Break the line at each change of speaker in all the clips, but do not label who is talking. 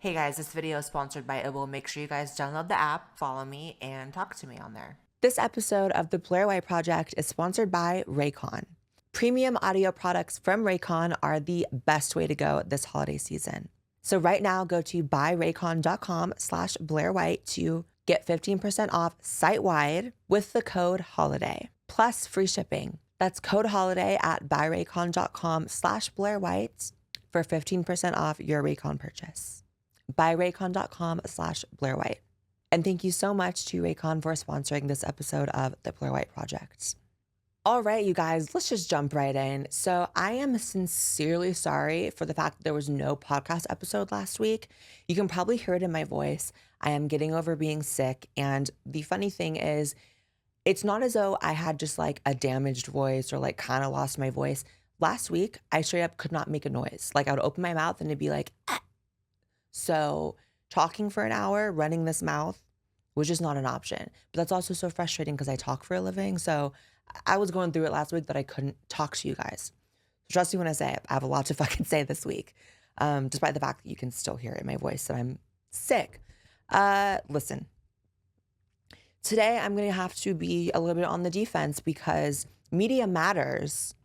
Hey guys, this video is sponsored by Ible. Make sure you guys download the app, follow me, and talk to me on there. This episode of the Blaire White Project is sponsored by Raycon. Premium audio products from Raycon are the best way to go this holiday season. So right now, go to buyraycon.com/BlaireWhite to get 15% off site-wide with the code HOLIDAY, plus free shipping. That's code HOLIDAY at buyraycon.com/BlaireWhite for 15% off your Raycon purchase. Buyraycon.com/BlaireWhite. And thank you so much to Raycon for sponsoring this episode of the Blaire White Project. All right, you guys, let's just jump right in. So I am sincerely sorry for the fact that there was no podcast episode last week. You can probably hear it in my voice. I am getting over being sick. And the funny thing is, it's not as though I had just like a damaged voice or like kind of lost my voice. Last week, I straight up could not make a noise. Like I would open my mouth and it'd be like, ah. So talking for an hour, running this mouth was just not an option. But that's also so frustrating because I talk for a living. So I was going through it last week that I couldn't talk to you guys. Trust me when I say it, I have a lot to fucking say this week. Despite the fact that you can still hear it in my voice that I'm sick. Listen, today I'm going to have to be a little bit on the defense because Media Matters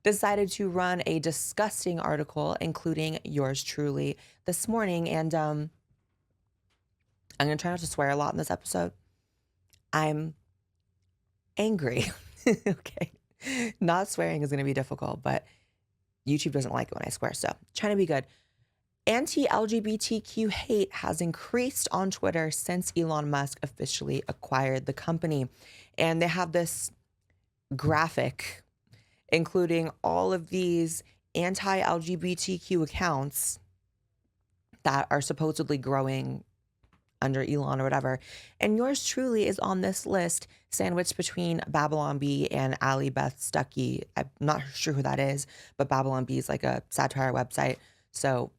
decided to run a disgusting article, including yours truly, this morning. And I'm going to try not to swear a lot in this episode. I'm angry. Okay. Not swearing is going to be difficult, but YouTube doesn't like it when I swear. So trying to be good. Anti-LGBTQ hate has increased on Twitter since Elon Musk officially acquired the company. And they have this graphic including all of these anti-LGBTQ accounts that are supposedly growing under Elon or whatever. And yours truly is on this list, sandwiched between Babylon Bee and Allie Beth Stuckey. I'm not sure who that is, but Babylon Bee is like a satire website. So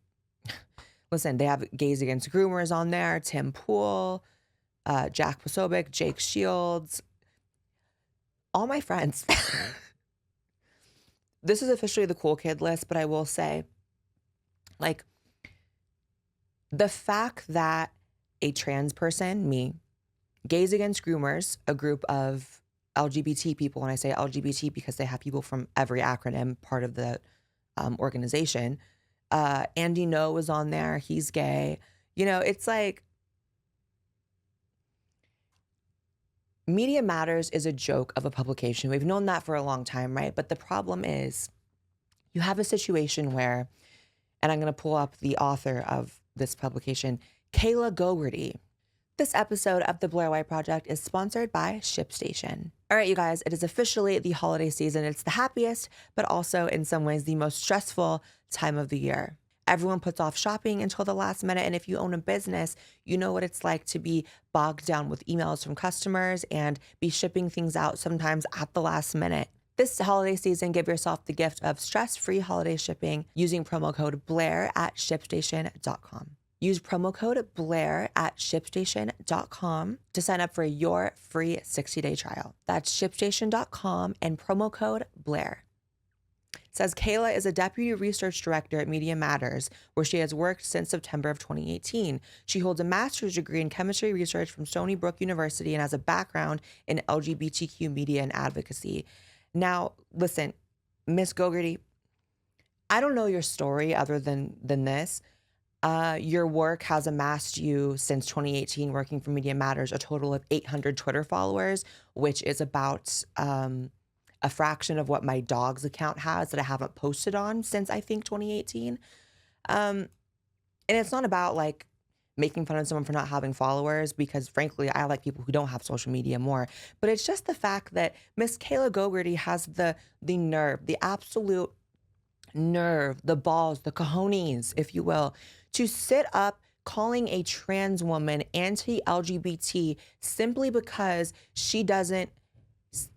listen, they have Gays Against Groomers on there, Tim Pool, Jack Posobiec, Jake Shields, all my friends. This is officially the cool kid list, but I will say, like, the fact that a trans person, me, Gays Against Groomers, a group of LGBT people, and I say LGBT because they have people from every acronym part of the organization. Andy No was on there. He's gay. You know, it's like, Media Matters is a joke of a publication. We've known that for a long time, right? But the problem is you have a situation where, and I'm going to pull up the author of this publication, Kayla Gogarty. This episode of the Blaire White Project is sponsored by ShipStation. All right, you guys, it is officially the holiday season. It's the happiest, but also in some ways the most stressful time of the year. Everyone puts off shopping until the last minute. And if you own a business, you know what it's like to be bogged down with emails from customers and be shipping things out sometimes at the last minute. This holiday season, give yourself the gift of stress-free holiday shipping using promo code Blaire at ShipStation.com. Use promo code Blaire at ShipStation.com to sign up for your free 60-day trial. That's ShipStation.com and promo code Blaire. Says Kayla is a deputy research director at Media Matters, where she has worked since September of 2018. She holds a master's degree in chemistry research from Stony Brook University and has a background in LGBTQ media and advocacy. Now, listen, Miss Gogarty, I don't know your story other than this. Your work has amassed you since 2018 working for Media Matters a total of 800 Twitter followers, which is about a fraction of what my dog's account has that I haven't posted on since I think 2018. And it's not about like making fun of someone for not having followers, because frankly, I like people who don't have social media more. But it's just the fact that Miss Kayla Gogarty has the nerve, the absolute nerve, the balls, the cojones, if you will, to sit up calling a trans woman anti-LGBT simply because she doesn't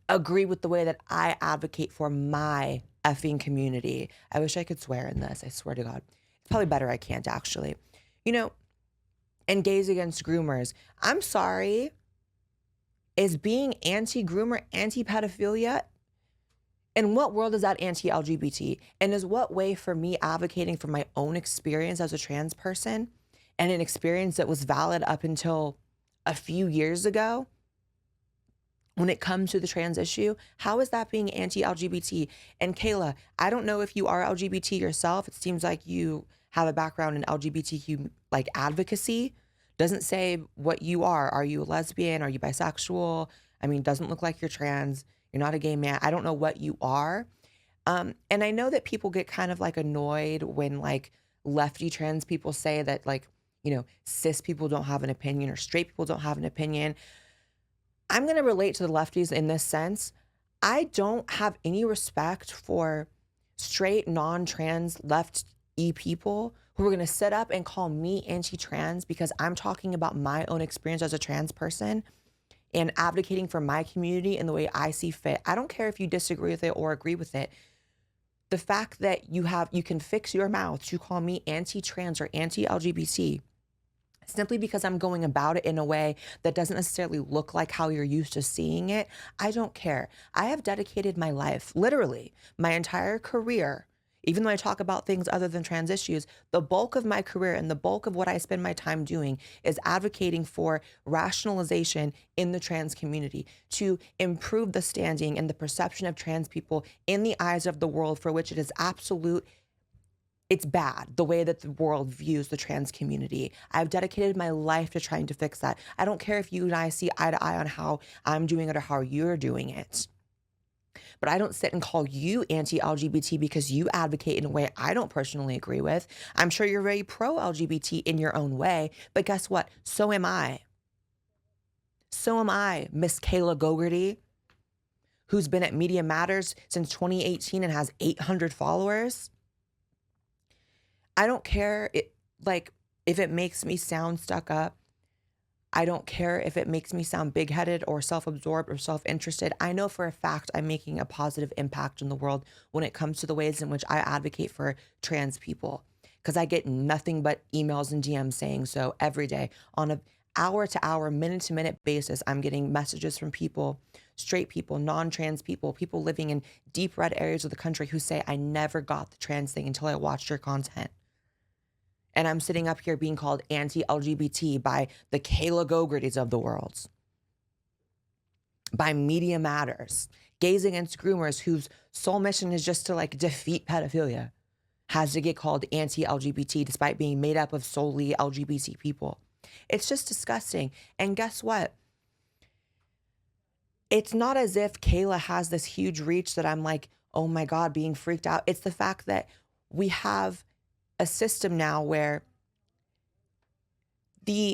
agree with the way that I advocate for my effing community. I wish I could swear in this. I swear to God. It's probably better I can't, actually. You know, and Gays Against Groomers. I'm sorry. Is being anti-groomer anti-pedophilia? In what world is that anti-LGBT? And is what way for me advocating for my own experience as a trans person and an experience that was valid up until a few years ago, when it comes to the trans issue, how is that being anti-LGBT? And Kayla, I don't know if you are LGBT yourself. It seems like you have a background in LGBTQ like advocacy. Doesn't say what you are. Are you a lesbian? Are you bisexual? I mean, doesn't look like you're trans. You're not a gay man. I don't know what you are. And I know that people get kind of like annoyed when like lefty trans people say that like, cis people don't have an opinion or straight people don't have an opinion. I'm going to relate to the lefties in this sense. I don't have any respect for straight, non-trans, left-y people who are going to sit up and call me anti-trans because I'm talking about my own experience as a trans person and advocating for my community in the way I see fit. I don't care if you disagree with it or agree with it. The fact that you can fix your mouth to call me anti-trans or anti-LGBT simply because I'm going about it in a way that doesn't necessarily look like how you're used to seeing it, I don't care. I have dedicated my life, literally, my entire career, even though I talk about things other than trans issues, the bulk of my career and the bulk of what I spend my time doing is advocating for rationalization in the trans community to improve the standing and the perception of trans people in the eyes of the world, for which it is it's bad, the way that the world views the trans community. I've dedicated my life to trying to fix that. I don't care if you and I see eye to eye on how I'm doing it or how you're doing it. But I don't sit and call you anti-LGBT because you advocate in a way I don't personally agree with. I'm sure you're very pro-LGBT in your own way, but guess what? So am I. So am I, Miss Kayla Gogarty, who's been at Media Matters since 2018 and has 800 followers. I don't care if it makes me sound stuck up. I don't care if it makes me sound big-headed or self-absorbed or self-interested. I know for a fact I'm making a positive impact in the world when it comes to the ways in which I advocate for trans people, because I get nothing but emails and DMs saying so every day. On an hour-to-hour, minute-to-minute basis, I'm getting messages from people, straight people, non-trans people, people living in deep red areas of the country who say, I never got the trans thing until I watched your content. And I'm sitting up here being called anti-LGBT by the Kayla Gogartys of the world, by Media Matters, Gays Against Groomers, whose sole mission is just to like defeat pedophilia, has to get called anti-LGBT despite being made up of solely LGBT people. It's just disgusting. And guess what? It's not as if Kayla has this huge reach that I'm like, oh my God, being freaked out. It's the fact that we have a system now where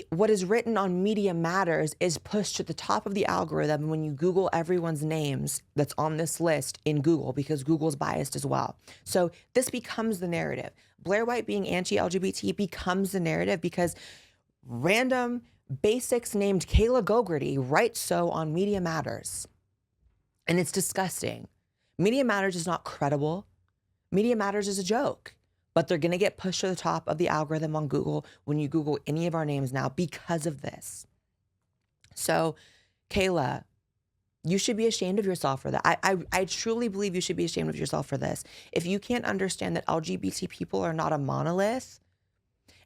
what is written on Media Matters is pushed to the top of the algorithm when you Google everyone's names that's on this list in Google, because Google's biased as well. So this becomes the narrative. Blaire White being anti-LGBT becomes the narrative because random basics named Kayla Gogarty writes so on Media Matters. And it's disgusting. Media Matters is not credible. Media Matters is a joke. But they're going to get pushed to the top of the algorithm on Google when you Google any of our names now because of this. So, Kayla, you should be ashamed of yourself for that. I truly believe you should be ashamed of yourself for this. If you can't understand that LGBT people are not a monolith,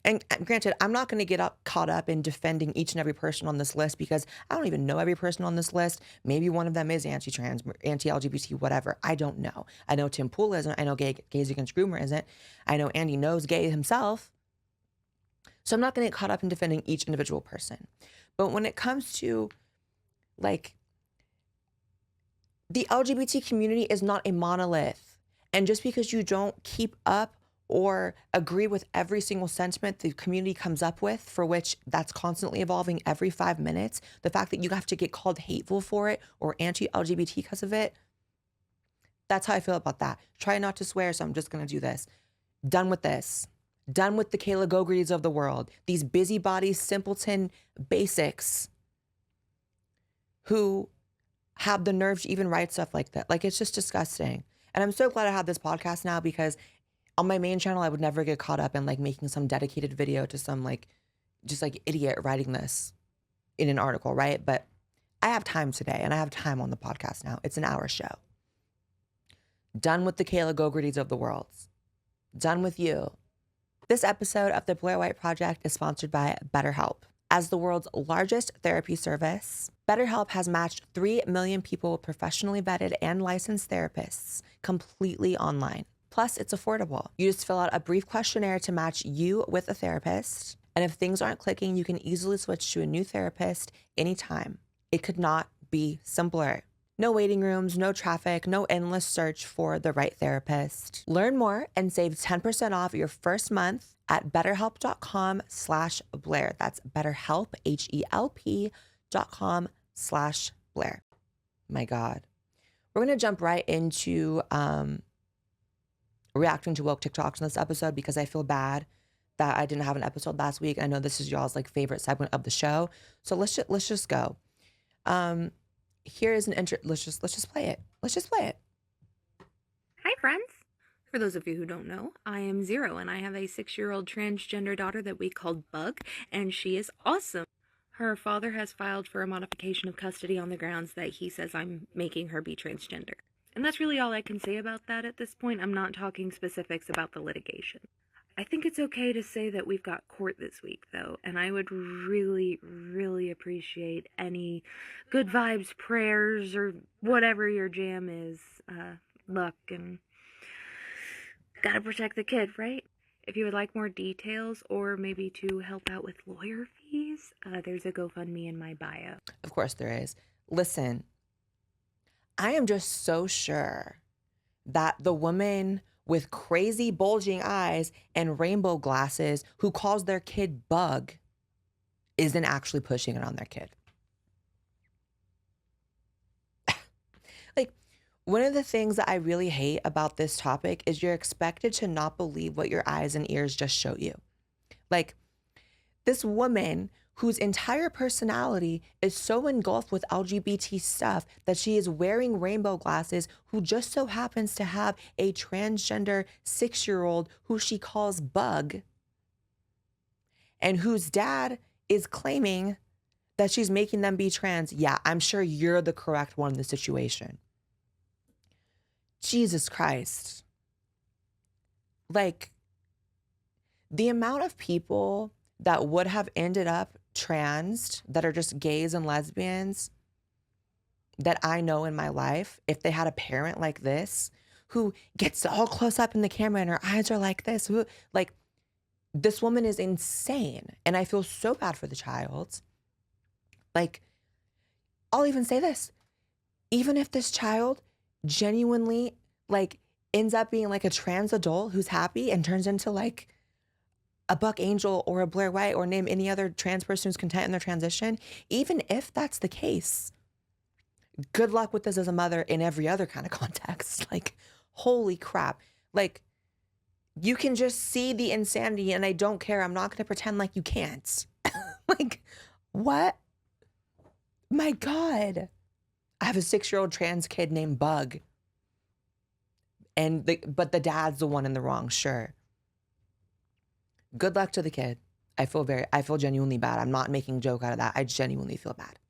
and granted, I'm not going to get caught up in defending each and every person on this list because I don't even know every person on this list. Maybe one of them is anti-trans, anti-LGBT, whatever. I don't know. I know Tim Pool isn't. I know Gays Against Groomer isn't. I know Andy knows gay himself. So I'm not going to get caught up in defending each individual person. But when it comes to like the LGBT community is not a monolith. And just because you don't keep up or agree with every single sentiment the community comes up with, for which that's constantly evolving every 5 minutes, the fact that you have to get called hateful for it or anti-LGBT because of it, that's how I feel about that. Try not to swear, so I'm just going to do this. Done with this. Done with the Kayla Gogartys of the world. These busybody, simpleton basics who have the nerve to even write stuff like that. Like, it's just disgusting. And I'm so glad I have this podcast now because on my main channel, I would never get caught up in like making some dedicated video to some like, just like idiot writing this in an article, right? But I have time today and I have time on the podcast now. It's an hour show. Done with the Kayla Gogartys of the world. Done with you. This episode of the Blaire White Project is sponsored by BetterHelp. As the world's largest therapy service, BetterHelp has matched 3 million people with professionally vetted and licensed therapists completely online. Plus, it's affordable. You just fill out a brief questionnaire to match you with a therapist. And if things aren't clicking, you can easily switch to a new therapist anytime. It could not be simpler. No waiting rooms, no traffic, no endless search for the right therapist. Learn more and save 10% off your first month at betterhelp.com/Blaire. That's BetterHelp, HELP.com/Blaire. My God. We're going to jump right into reacting to woke TikToks in this episode because I feel bad that I didn't have an episode last week. I know this is y'all's like favorite segment of the show. So let's just go. Here is an intro. Let's just play it. Let's just play it.
Hi, friends. For those of you who don't know, I am Zero, and I have a 6-year-old transgender daughter that we called Bug, and she is awesome. Her father has filed for a modification of custody on the grounds that he says I'm making her be transgender. And that's really all I can say about that at this point. I'm not talking specifics about the litigation. I think it's okay to say that we've got court this week, though, and I would really, really appreciate any good vibes, prayers, or whatever your jam is, luck, and gotta protect the kid, right? If you would like more details, or maybe to help out with lawyer fees, there's a GoFundMe in my bio.
Of course there is. Listen, I am just so sure that the woman with crazy bulging eyes and rainbow glasses who calls their kid Bug isn't actually pushing it on their kid. Like, one of the things that I really hate about this topic is you're expected to not believe what your eyes and ears just show you. Like, this woman whose entire personality is so engulfed with LGBT stuff that she is wearing rainbow glasses, who just so happens to have a transgender 6-year-old who she calls Bug, and whose dad is claiming that she's making them be trans. Yeah, I'm sure you're the correct one in the situation. Jesus Christ. Like, the amount of people that would have ended up trans, that are just gays and lesbians, that I know in my life, if they had a parent like this, who gets all close up in the camera and her eyes are like this, like, this woman is insane. And I feel so bad for the child. Like, I'll even say this. Even if this child genuinely, like, ends up being like a trans adult who's happy and turns into like a Buck Angel or a Blaire White, or name any other trans person who's content in their transition, even if that's the case, good luck with this as a mother in every other kind of context. Like, holy crap. Like, you can just see the insanity, and I don't care. I'm not going to pretend like you can't. Like, what? My God. I have a 6-year-old trans kid named Bug. But the dad's the one in the wrong, sure. Good luck to the kid. I feel genuinely bad. I'm not making a joke out of that. I genuinely feel bad.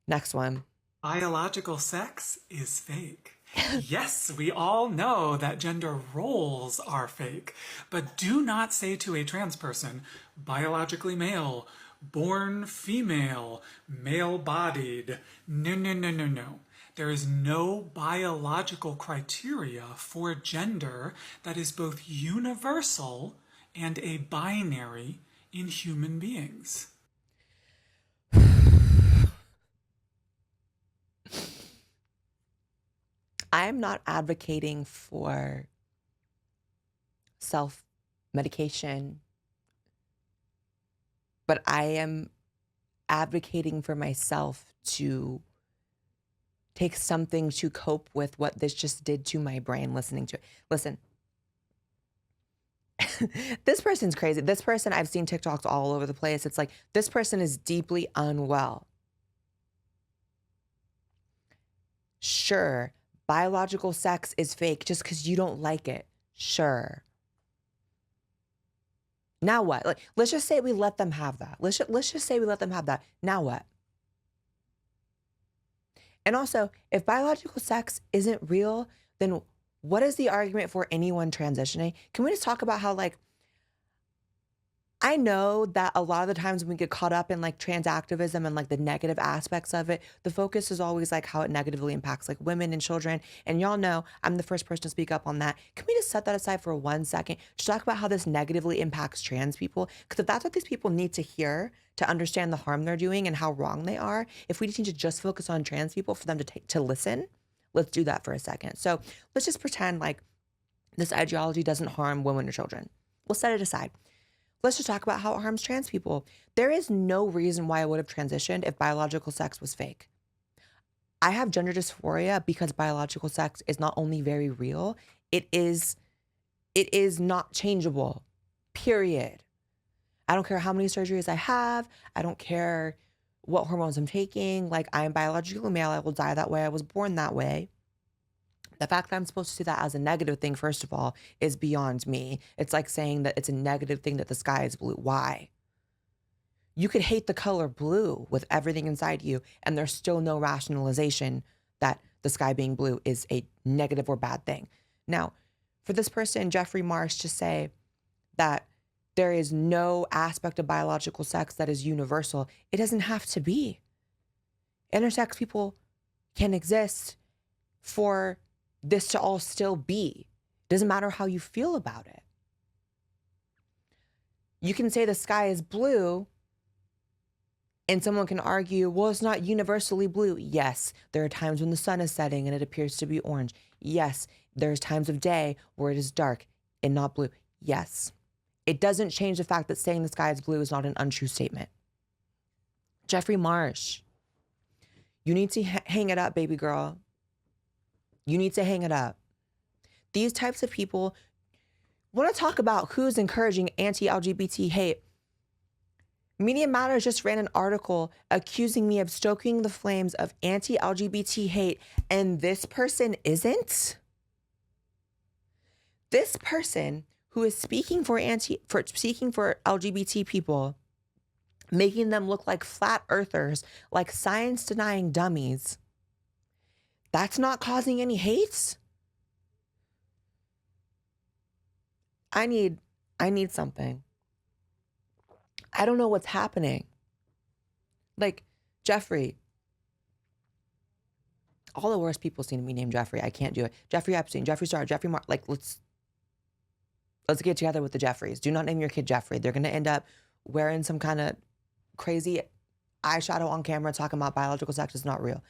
Next one.
Biological sex is fake. Yes, we all know that gender roles are fake, but do not say to a trans person, biologically male, born female, male-bodied. No, no, no, no, no. There is no biological criteria for gender that is both universal and a binary in human beings.
I am not advocating for self-medication, but I am advocating for myself to take something to cope with what this just did to my brain listening to it. Listen, this person's crazy. This person, I've seen TikToks all over the place. It's like, this person is deeply unwell. Sure, biological sex is fake just because you don't like it. Sure. Now what? Like, let's just say we let them have that. Let's just say we let them have that. Now what? And also, if biological sex isn't real, then What is the argument for anyone transitioning? Can we just talk about how, like, I know that a lot of the times when we get caught up in like trans activism and like the negative aspects of it, the focus is always like how it negatively impacts like women and children. And y'all know I'm the first person to speak up on that. Can we just set that aside for 1 second to talk about how this negatively impacts trans people? Because if that's what these people need to hear to understand the harm they're doing and how wrong they are, if we need to just focus on trans people for them to listen, let's do that for a second. So let's just pretend like this ideology doesn't harm women or children. We'll set it aside. Let's just talk about how it harms trans people. There is no reason why I would have transitioned if biological sex was fake. I have gender dysphoria because biological sex is not only very real, it is not changeable. Period. I don't care how many surgeries I have. I don't care what hormones I'm taking. Like, I am biologically male. I will die that way. I was born that way. The fact that I'm supposed to see that as a negative thing, first of all, is beyond me. It's like saying that it's a negative thing that the sky is blue. Why? You could hate the color blue with everything inside you, and there's still no rationalization that the sky being blue is a negative or bad thing. Now, for this person, Jeffrey Marsh, to say that there is no aspect of biological sex that is universal, it doesn't have to be. Intersex people can exist for this to all still be. Doesn't matter how you feel about it. You can say the sky is blue and someone can argue, well, it's not universally blue. Yes, there are times when the sun is setting and it appears to be orange. Yes, there's times of day where it is dark and not blue. Yes. It doesn't change the fact that saying the sky is blue is not an untrue statement. Jeffrey Marsh, you need to hang it up, baby girl. You need to hang it up. These types of people want to talk about who's encouraging anti-LGBT hate. Media Matters just ran an article accusing me of stoking the flames of anti-LGBT hate, and this person isn't. This person who is speaking for LGBT people, making them look like flat earthers, like science-denying dummies, that's not causing any hate? I need something. I don't know what's happening. Like, Jeffrey. All the worst people seem to be named Jeffrey. I can't do it. Jeffrey Epstein, Jeffrey Star, Jeffrey Mark. Like, let's get together with the Jeffreys. Do not name your kid Jeffrey. They're going to end up wearing some kind of crazy eyeshadow on camera talking about biological sex is not real.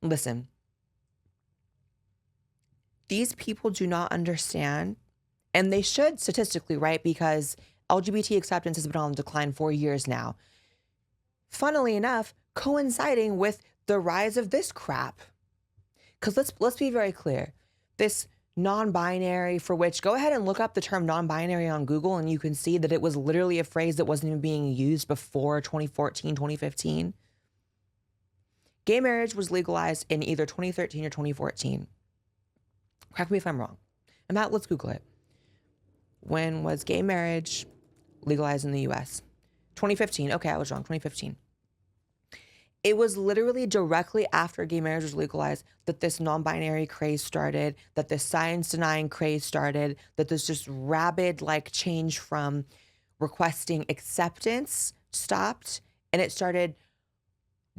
Listen. These people do not understand, and they should statistically, right? Because LGBT acceptance has been on decline for years now. Funnily enough, coinciding with the rise of this crap. Because let's be very clear. This non-binary, for which, go ahead and look up the term non-binary on Google and you can see that it was literally a phrase that wasn't even being used before 2014, 2015. Gay marriage was legalized in either 2013 or 2014. Correct me if I'm wrong. And Matt, let's Google it. When was gay marriage legalized in the US? 2015. Okay, I was wrong. 2015. It was literally directly after gay marriage was legalized that this non-binary craze started, that this science-denying craze started, that this just rabid like change from requesting acceptance stopped, and it started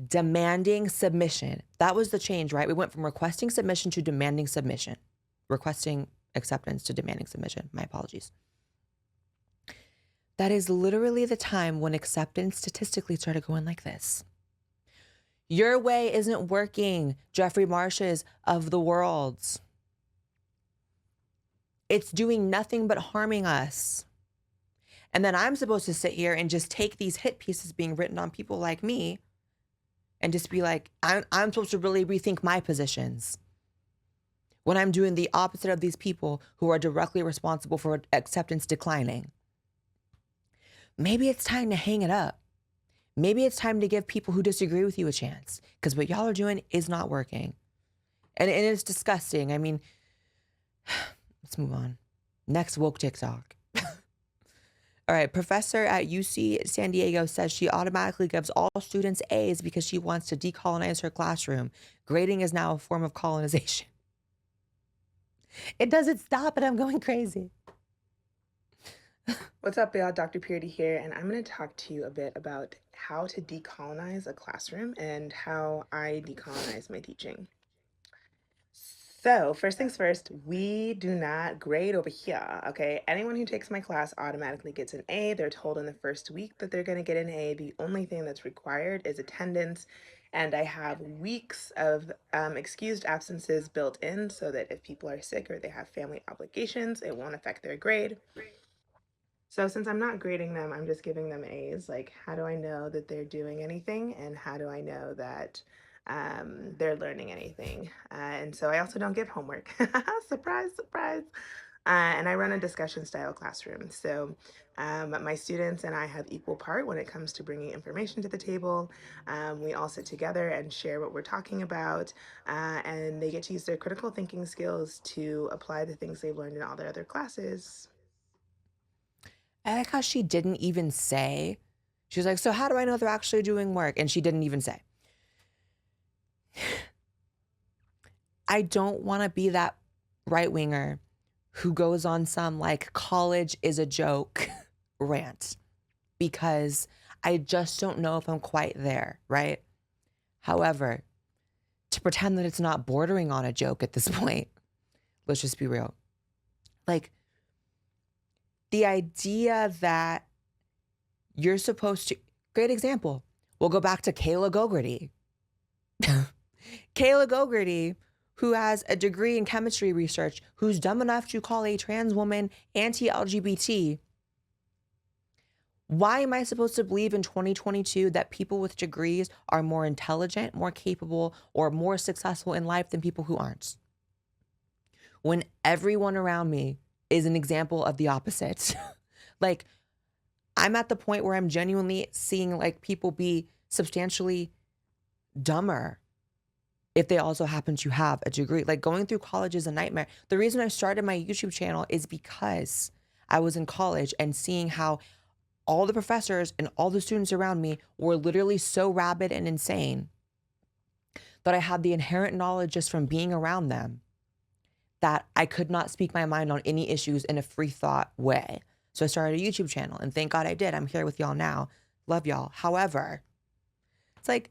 demanding submission. That was the change, right? We went from requesting submission to demanding submission. Requesting acceptance to demanding submission. My apologies. That is literally the time when acceptance statistically started going like this. Your way isn't working, Jeffrey Marshes of the world. It's doing nothing but harming us. And then I'm supposed to sit here and just take these hit pieces being written on people like me and just be like, I'm supposed to really rethink my positions when I'm doing the opposite of these people who are directly responsible for acceptance declining. Maybe it's time to hang it up. Maybe it's time to give people who disagree with you a chance, because what y'all are doing is not working. And it's disgusting. I mean, let's move on. Next woke TikTok. All right, professor at UC San Diego says she automatically gives all students A's because she wants to decolonize her classroom. Grading is now a form of colonization. It doesn't stop and I'm going crazy.
What's up, y'all? Dr. Purity here, and I'm going to talk to you a bit about how to decolonize a classroom and how I decolonize my teaching. So, first things first, we do not grade over here, okay? Anyone who takes my class automatically gets an A. They're told in the first week that they're going to get an A. The only thing that's required is attendance, and I have weeks of excused absences built in so that if people are sick or they have family obligations, it won't affect their grade. So since I'm not grading them, I'm just giving them A's. Like, how do I know that they're doing anything? And how do I know that they're learning anything? And so I also don't give homework. Surprise, surprise. And I run a discussion style classroom. So my students and I have equal part when it comes to bringing information to the table. We all sit together and share what we're talking about. And they get to use their critical thinking skills to apply the things they've learned in all their other classes.
I like how she didn't even say. She was like, so how do I know they're actually doing work? And she didn't even say. I don't want to be that right winger who goes on some like college is a joke rant because I just don't know if I'm quite there, right? However, to pretend that it's not bordering on a joke at this point, let's just be real. Like, the idea that you're supposed to, great example. We'll go back to Kayla Gogarty. Kayla Gogarty, who has a degree in chemistry research, who's dumb enough to call a trans woman anti-LGBT. Why am I supposed to believe in 2022 that people with degrees are more intelligent, more capable, or more successful in life than people who aren't? When everyone around me is an example of the opposite. Like, I'm at the point where I'm genuinely seeing like people be substantially dumber if they also happen to have a degree. Like, going through college is a nightmare. The reason I started my YouTube channel is because I was in college and seeing how all the professors and all the students around me were literally so rabid and insane that I had the inherent knowledge just from being around them that I could not speak my mind on any issues in a free thought way. So I started a YouTube channel, and thank God I did. I'm here with y'all now. Love y'all. However, it's like,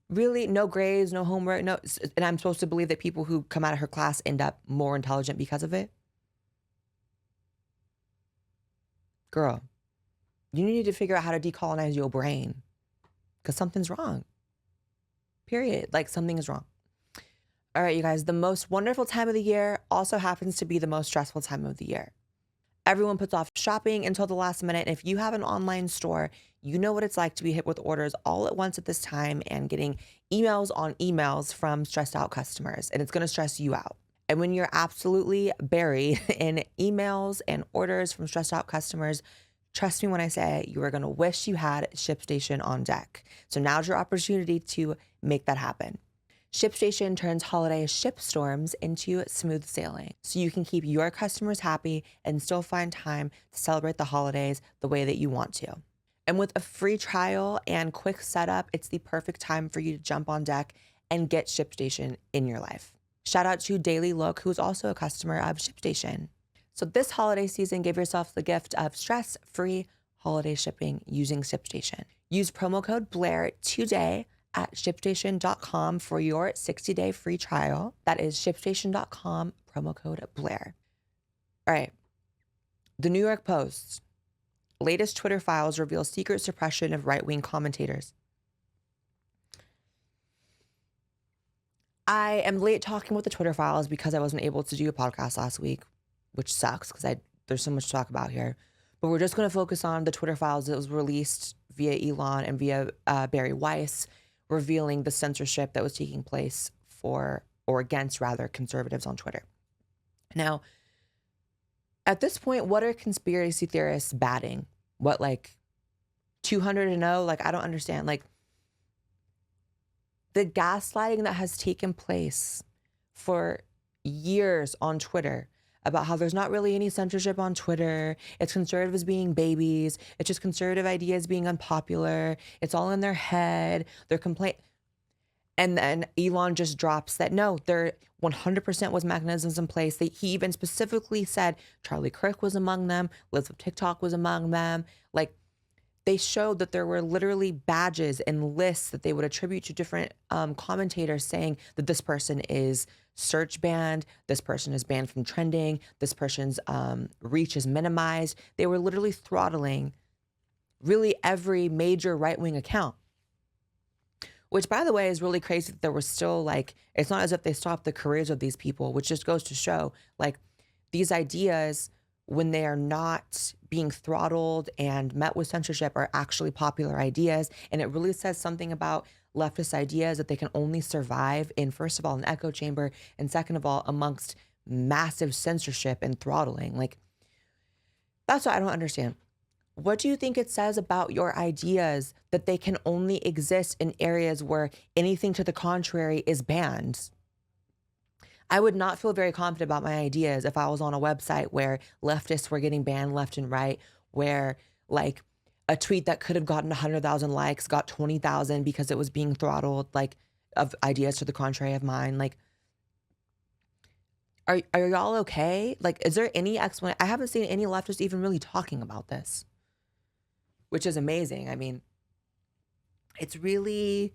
really, no grades, no homework, no, and I'm supposed to believe that people who come out of her class end up more intelligent because of it? Girl, you need to figure out how to decolonize your brain because something's wrong. Period. Like, something is wrong. All right, you guys, the most wonderful time of the year also happens to be the most stressful time of the year. Everyone puts off shopping until the last minute. And if you have an online store, you know what it's like to be hit with orders all at once at this time and getting emails on emails from stressed out customers. And it's going to stress you out. And when you're absolutely buried in emails and orders from stressed out customers, trust me when I say you are going to wish you had ShipStation on deck. So now's your opportunity to make that happen. ShipStation turns holiday ship storms into smooth sailing, so you can keep your customers happy and still find time to celebrate the holidays the way that you want to. And with a free trial and quick setup, it's the perfect time for you to jump on deck and get ShipStation in your life. Shout out to Daily Look, who is also a customer of ShipStation. So this holiday season, give yourself the gift of stress-free holiday shipping using ShipStation. Use promo code Blaire today at ShipStation.com for your 60-day free trial. That is ShipStation.com, promo code Blaire. All right. The New York Post. Latest Twitter files reveal secret suppression of right-wing commentators. I am late talking with the Twitter files because I wasn't able to do a podcast last week, which sucks because there's so much to talk about here. But we're just going to focus on the Twitter files that was released via Elon and via Barry Weiss, revealing the censorship that was taking place for, or against rather, conservatives on Twitter. Now, at this point, what are conspiracy theorists batting? What, like 200-0? Like, I don't understand. Like, the gaslighting that has taken place for years on Twitter about how there's not really any censorship on Twitter. It's conservatives being babies. It's just conservative ideas being unpopular. It's all in their head. They're And then Elon just drops that no, there 100% was mechanisms in place. He even specifically said Charlie Kirk was among them, Liz of TikTok was among them. Like, they showed that there were literally badges and lists that they would attribute to different commentators saying that this person is search banned, this person is banned from trending, this person's reach is minimized. They were literally throttling really every major right-wing account. Which, by the way, is really crazy that there was still, like, it's not as if they stopped the careers of these people, which just goes to show, like, these ideas, when they are not being throttled and met with censorship, are actually popular ideas. And it really says something about leftist ideas that they can only survive in, first of all, an echo chamber, and second of all, amongst massive censorship and throttling. Like, that's what I don't understand. What do you think it says about your ideas that they can only exist in areas where anything to the contrary is banned? I would not feel very confident about my ideas if I was on a website where leftists were getting banned left and right, where like a tweet that could have gotten 100,000 likes got 20,000 because it was being throttled, like, of ideas to the contrary of mine. Like, are y'all okay? Like, is there any explanation? I haven't seen any leftists even really talking about this, which is amazing. I mean, it's really,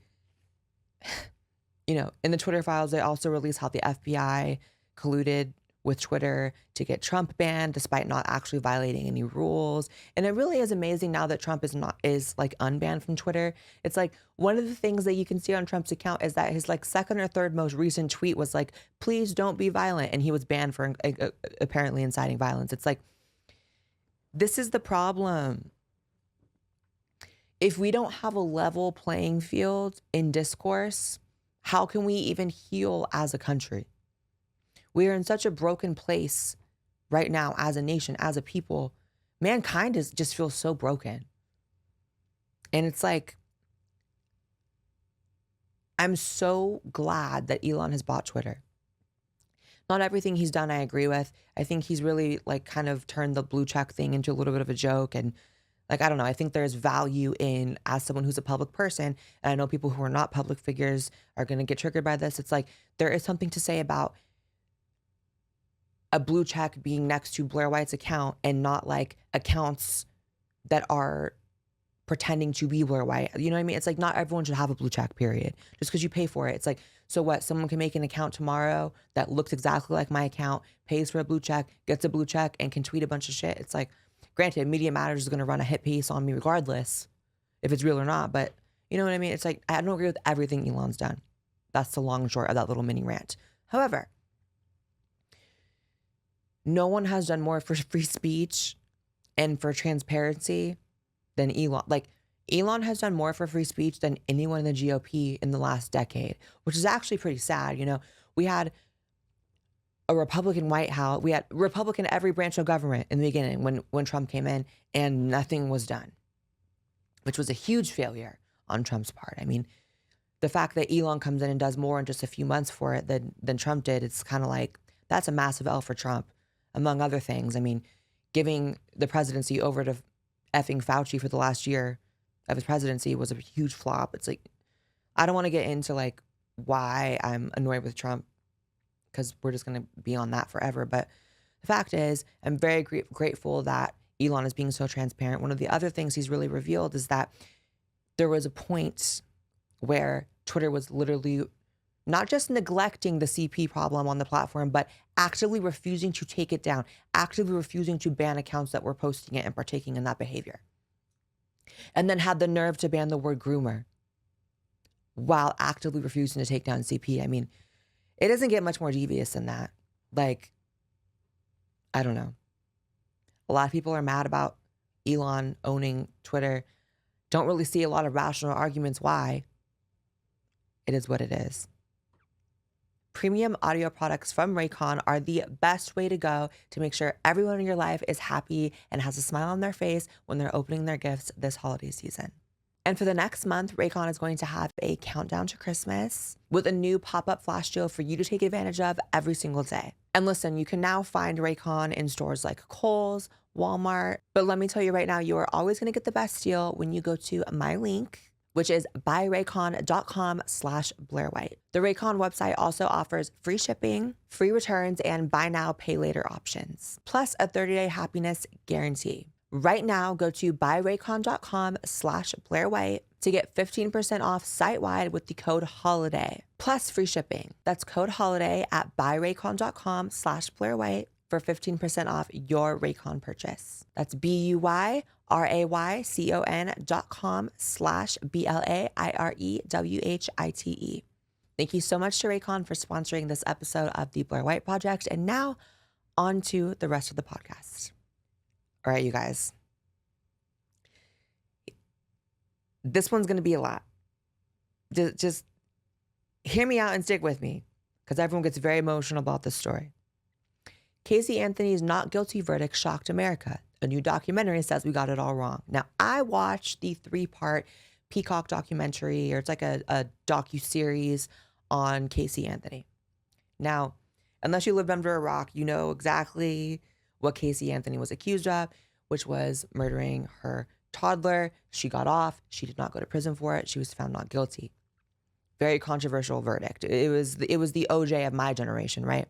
in the Twitter files, they also release how the FBI colluded with Twitter to get Trump banned despite not actually violating any rules. And it really is amazing now that Trump is like unbanned from Twitter. It's like one of the things that you can see on Trump's account is that his like second or third most recent tweet was like, please don't be violent. And he was banned for apparently inciting violence. It's like, this is the problem. If we don't have a level playing field in discourse, how can we even heal as a country? We are in such a broken place right now as a nation, as a people. Mankind just feels so broken. And it's like, I'm so glad that Elon has bought Twitter. Not everything he's done I agree with. I think he's really like kind of turned the blue check thing into a little bit of a joke. And like, I don't know, I think there's value in, as someone who's a public person, and I know people who are not public figures are going to get triggered by this. It's like, there is something to say about a blue check being next to Blaire White's account and not like accounts that are pretending to be Blaire White. You know what I mean? It's like, not everyone should have a blue check, period. Just because you pay for it. It's like, so what? Someone can make an account tomorrow that looks exactly like my account, pays for a blue check, gets a blue check, and can tweet a bunch of shit. It's like, granted, Media Matters is going to run a hit piece on me regardless if it's real or not. But you know what I mean? It's like, I don't agree with everything Elon's done. That's the long and short of that little mini rant. However, no one has done more for free speech and for transparency than Elon. Like, Elon has done more for free speech than anyone in the GOP in the last decade, which is actually pretty sad. We had a Republican White House. We had Republican every branch of government in the beginning when Trump came in, and nothing was done, which was a huge failure on Trump's part. I mean, the fact that Elon comes in and does more in just a few months for it than Trump did, it's kind of like, that's a massive L for Trump, among other things. I mean, giving the presidency over to effing Fauci for the last year of his presidency was a huge flop. It's like, I don't want to get into like why I'm annoyed with Trump, because we're just going to be on that forever. But the fact is, I'm very grateful that Elon is being so transparent. One of the other things he's really revealed is that there was a point where Twitter was literally not just neglecting the CP problem on the platform, but actively refusing to take it down, actively refusing to ban accounts that were posting it and partaking in that behavior. And then had the nerve to ban the word groomer while actively refusing to take down CP. I mean, it doesn't get much more devious than that. Like, I don't know. A lot of people are mad about Elon owning Twitter. Don't really see a lot of rational arguments why. It is what it is. Premium audio products from Raycon are the best way to go to make sure everyone in your life is happy and has a smile on their face when they're opening their gifts this holiday season. And for the next month, Raycon is going to have a countdown to Christmas with a new pop-up flash deal for you to take advantage of every single day. And listen, you can now find Raycon in stores like Kohl's, Walmart. But let me tell you right now, you are always going to get the best deal when you go to my link, which is buyraycon.com/BlaireWhite. The Raycon website also offers free shipping, free returns, and buy now, pay later options, plus a 30-day happiness guarantee. Right now, go to buyraycon.com/BlaireWhite to get 15% off site-wide with the code HOLIDAY, plus free shipping. That's code HOLIDAY at buyraycon.com/BlaireWhite for 15% off your Raycon purchase. That's BUYRAYCON.com/BLAIREWHITE. Thank you so much to Raycon for sponsoring this episode of the Blaire White Project. And now on to the rest of the podcast. All right, you guys. This one's going to be a lot. Just hear me out and stick with me, because everyone gets very emotional about this story. Casey Anthony's not guilty verdict shocked America. A new documentary says we got it all wrong. Now, I watched the 3-part Peacock documentary, or it's like a docu-series on Casey Anthony. Now, unless you lived under a rock, you know exactly what Casey Anthony was accused of, which was murdering her toddler. She got off. She did not go to prison for it. She was found not guilty. Very controversial verdict. It was the OJ of my generation, right?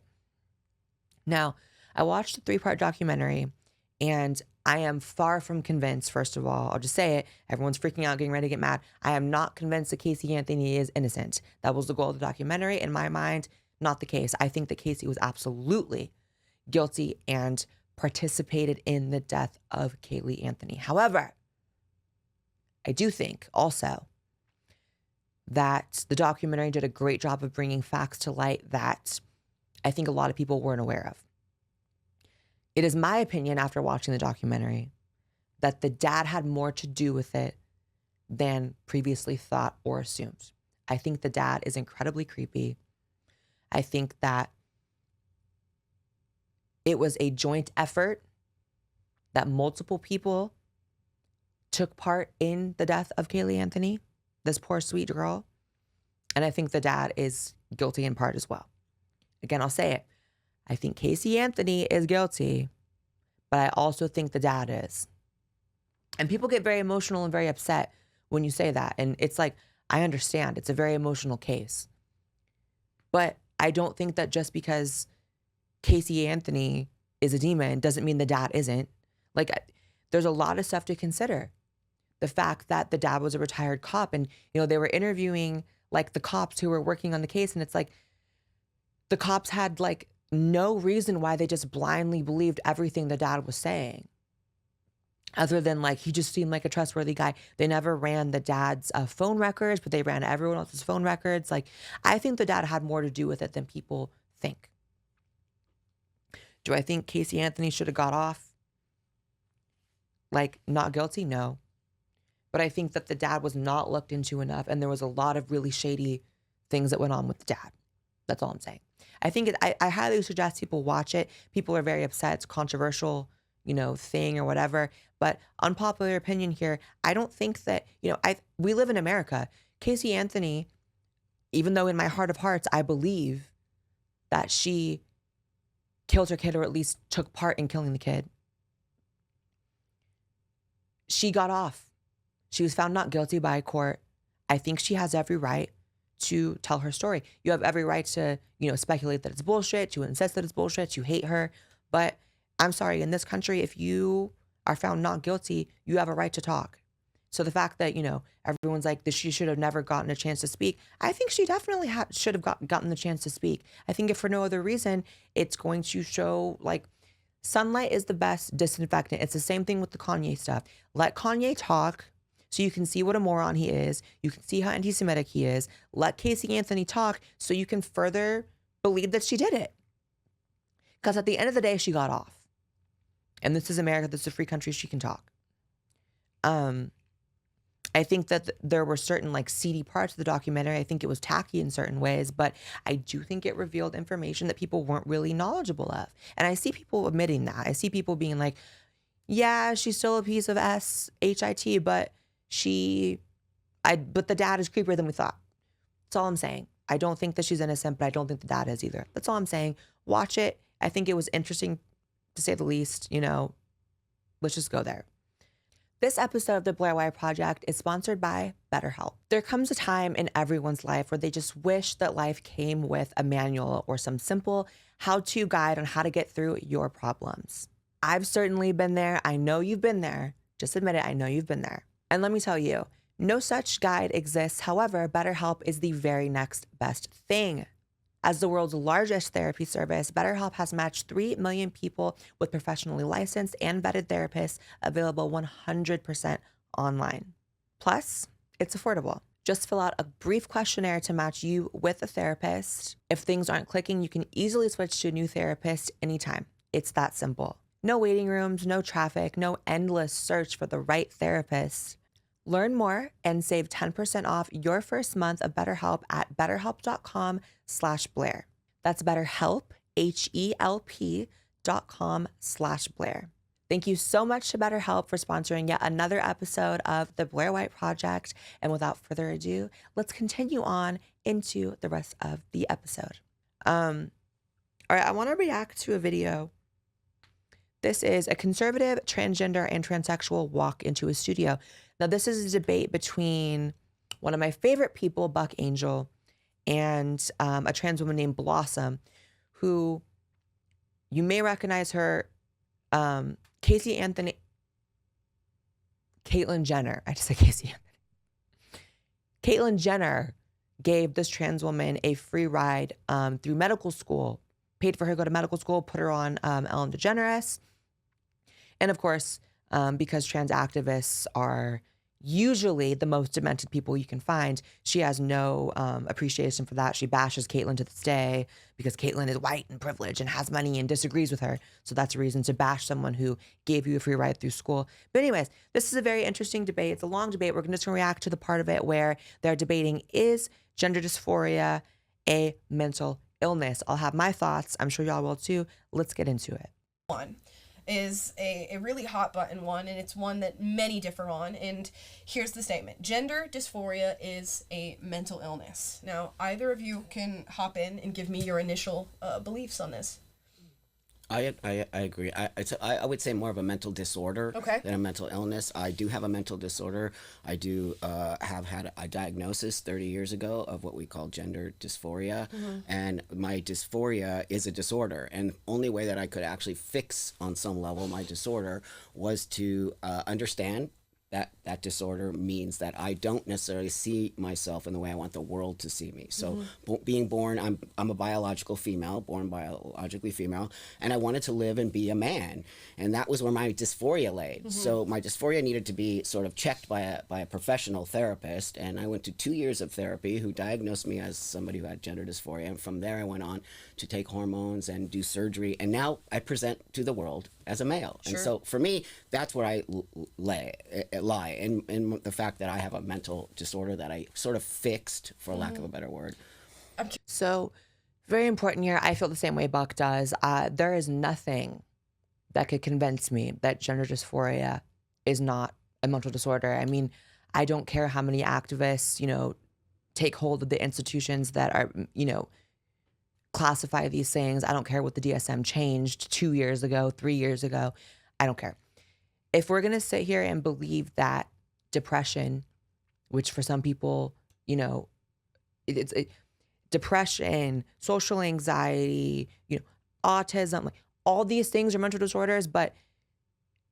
Now, I watched the 3-part documentary, and I am far from convinced, first of all. I'll just say it. Everyone's freaking out, getting ready to get mad. I am not convinced that Casey Anthony is innocent. That was the goal of the documentary. In my mind, not the case. I think that Casey was absolutely guilty and participated in the death of Kaylee Anthony. However, I do think also that the documentary did a great job of bringing facts to light that I think a lot of people weren't aware of. It is my opinion, after watching the documentary, that the dad had more to do with it than previously thought or assumed. I think the dad is incredibly creepy. I think that it was a joint effort, that multiple people took part in the death of Kaylee Anthony, this poor sweet girl. And I think the dad is guilty in part as well. Again, I'll say it. I think Casey Anthony is guilty, but I also think the dad is. And people get very emotional and very upset when you say that. And it's like, I understand. It's a very emotional case. But I don't think that just because Casey Anthony is a demon doesn't mean the dad isn't. Like, there's a lot of stuff to consider. The fact that the dad was a retired cop, and, you know, they were interviewing like the cops who were working on the case. And it's like, the cops had like no reason why they just blindly believed everything the dad was saying. Other than like, he just seemed like a trustworthy guy. They never ran the dad's phone records, but they ran everyone else's phone records. Like, I think the dad had more to do with it than people think. Do I think Casey Anthony should have got off? Like, not guilty? No. But I think that the dad was not looked into enough, and there was a lot of really shady things that went on with the dad. That's all I'm saying. I think I highly suggest people watch it. People are very upset. It's a controversial, you know, thing or whatever. But unpopular opinion here, I don't think that, you know, we live in America. Casey Anthony, even though in my heart of hearts, I believe that she killed her kid, or at least took part in killing the kid, she got off. She was found not guilty by a court. I think she has every right to tell her story. You have every right to, you know, speculate that it's bullshit, to insist that it's bullshit, to hate her. But I'm sorry, in this country, if you are found not guilty, you have a right to talk. So the fact that, you know, everyone's like, she should have never gotten a chance to speak, I think she definitely should have gotten the chance to speak. I think if for no other reason, it's going to show, like, sunlight is the best disinfectant. It's the same thing with the Kanye stuff. Let Kanye talk, so you can see what a moron he is. You can see how anti-Semitic he is. Let Casey Anthony talk so you can further believe that she did it. Because at the end of the day, she got off. And this is America. This is a free country. She can talk. I think that there were certain like seedy parts of the documentary. I think it was tacky in certain ways, but I do think it revealed information that people weren't really knowledgeable of. And I see people admitting that. I see people being like, yeah, she's still a piece of shit, but but the dad is creepier than we thought. That's all I'm saying. I don't think that she's innocent, but I don't think the dad is either. That's all I'm saying. Watch it. I think it was interesting, to say the least. You know, let's just go there. This episode of the Blaire White Project is sponsored by BetterHelp. There comes a time in everyone's life where they just wish that life came with a manual or some simple how-to guide on how to get through your problems. I've certainly been there. I know you've been there. Just admit it, I know you've been there. And let me tell you, no such guide exists. However, BetterHelp is the very next best thing. As the world's largest therapy service, BetterHelp has matched 3 million people with professionally licensed and vetted therapists available 100% online. Plus, it's affordable. Just fill out a brief questionnaire to match you with a therapist. If things aren't clicking, you can easily switch to a new therapist anytime. It's that simple. No waiting rooms, no traffic, no endless search for the right therapist. Learn more and save 10% off your first month of BetterHelp at betterhelp.com/Blaire. That's BetterHelp, HELP.com/Blaire. Thank you so much to BetterHelp for sponsoring yet another episode of the Blaire White Project. And without further ado, let's continue on into the rest of the episode. All right, I want to react to a video. This is a conservative, transgender, and transsexual walk into a studio. Now, this is a debate between one of my favorite people, Buck Angel, and a trans woman named Blossom, who you may recognize her, Caitlyn Jenner. I just said Casey Anthony. Caitlyn Jenner gave this trans woman a free ride through medical school, paid for her to go to medical school, put her on Ellen DeGeneres. And of course, because trans activists are usually the most demented people you can find, she has no appreciation for that. She bashes Caitlyn to this day because Caitlyn is white and privileged and has money and disagrees with her. So that's a reason to bash someone who gave you a free ride through school. But anyways, this is a very interesting debate. It's a long debate. We're just going to react to the part of it where they're debating, is gender dysphoria a mental illness? I'll have my thoughts. I'm sure y'all will too. Let's get into it.
One is a really hot button one, and it's one that many differ on. And here's the statement: gender dysphoria is a mental illness. Now, either of you can hop in and give me your initial beliefs on this.
I agree. I would say more of a mental disorder than a mental illness. I do have a mental disorder. I do have had a diagnosis 30 years ago of what we call gender dysphoria. And my dysphoria is a disorder. And the only way that I could actually fix on some level my disorder was to understand that disorder means that I don't necessarily see myself in the way I want the world to see me. So being born, I'm a biological female, born biologically female, and I wanted to live and be a man. And that was where my dysphoria laid. So my dysphoria needed to be sort of checked by a professional therapist. And I went to 2 years of therapy, who diagnosed me as somebody who had gender dysphoria. And from there I went on to take hormones and do surgery. And now I present to the world as a male. And so for me, that's where I lie in the fact that I have a mental disorder that I sort of fixed, for lack of a better word.
So very important here. I feel the same way Buck does. There is nothing that could convince me that gender dysphoria is not a mental disorder. I mean, I don't care how many activists, take hold of the institutions that are, classify these things. I don't care what the DSM changed 2 years ago, 3 years ago. I don't care. If we're going to sit here and believe that depression, which for some people, it's depression, social anxiety, autism, like all these things are mental disorders, but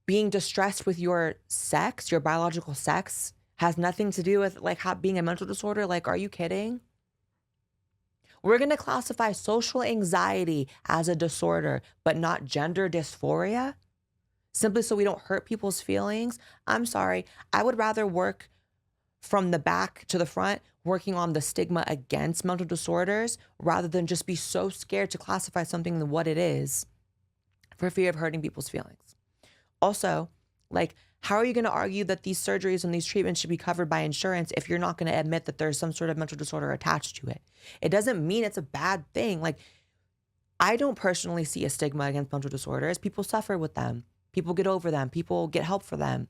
being distressed with your sex, your biological sex, has nothing to do with being a mental disorder. Like, are you kidding? We're going to classify social anxiety as a disorder, but not gender dysphoria, simply so we don't hurt people's feelings. I'm sorry. I would rather work from the back to the front, working on the stigma against mental disorders, rather than just be so scared to classify something than what it is for fear of hurting people's feelings. Also, how are you going to argue that these surgeries and these treatments should be covered by insurance if you're not going to admit that there's some sort of mental disorder attached to it? It doesn't mean it's a bad thing. I don't personally see a stigma against mental disorders. People suffer with them. People get over them. People get help for them.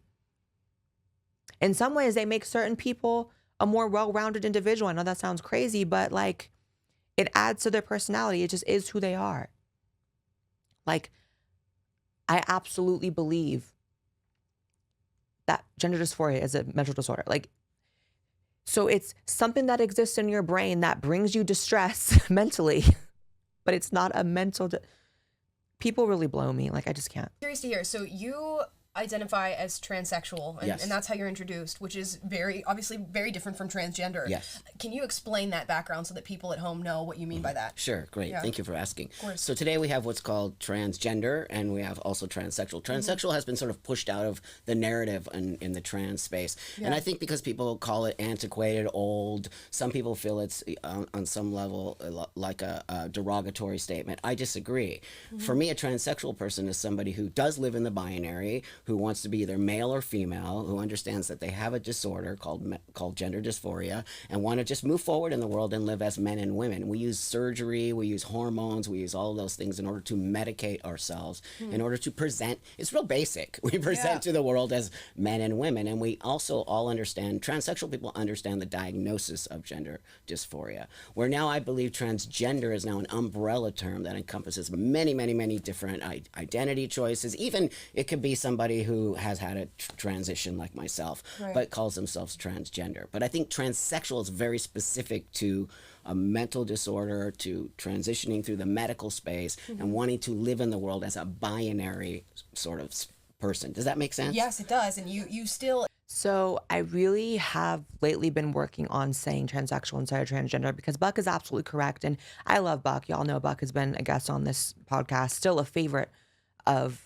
In some ways, they make certain people a more well-rounded individual. I know that sounds crazy, but it adds to their personality. It just is who they are. I absolutely believe that gender dysphoria is a mental disorder. Like, so it's something that exists in your brain that brings you distress mentally, but it's not a mental. People really blow me. Like, I just can't.
Curious to hear. So you identify as transsexual, and,
Yes.
and that's how you're introduced, which is obviously very different from transgender.
Yes.
Can you explain that background so that people at home know what you mean by that?
Sure, great.
Yeah.
Thank you for asking.
Of course.
So today we have what's called transgender, and we have also transsexual. Transsexual has been sort of pushed out of the narrative in the trans space.
Yeah.
And I think because people call it antiquated, old, some people feel it's on some level like a derogatory statement. I disagree. For me, a transsexual person is somebody who does live in the binary, who wants to be either male or female, who understands that they have a disorder called gender dysphoria, and want to just move forward in the world and live as men and women. We use surgery, we use hormones, we use all of those things in order to medicate ourselves, in order to present. It's real basic. We present to the world as men and women, and we also all understand, transsexual people understand the diagnosis of gender dysphoria, where now I believe transgender is now an umbrella term that encompasses many, many, many different identity choices. Even it could be somebody who has had a transition like myself, but calls themselves transgender. But I think transsexual is very specific to a mental disorder, to transitioning through the medical space, and wanting to live in the world as a binary sort of person. Does that make sense?
Yes, it does. And you still...
So I really have lately been working on saying transsexual instead of transgender, because Buck is absolutely correct. And I love Buck. Y'all know Buck has been a guest on this podcast, still a favorite of,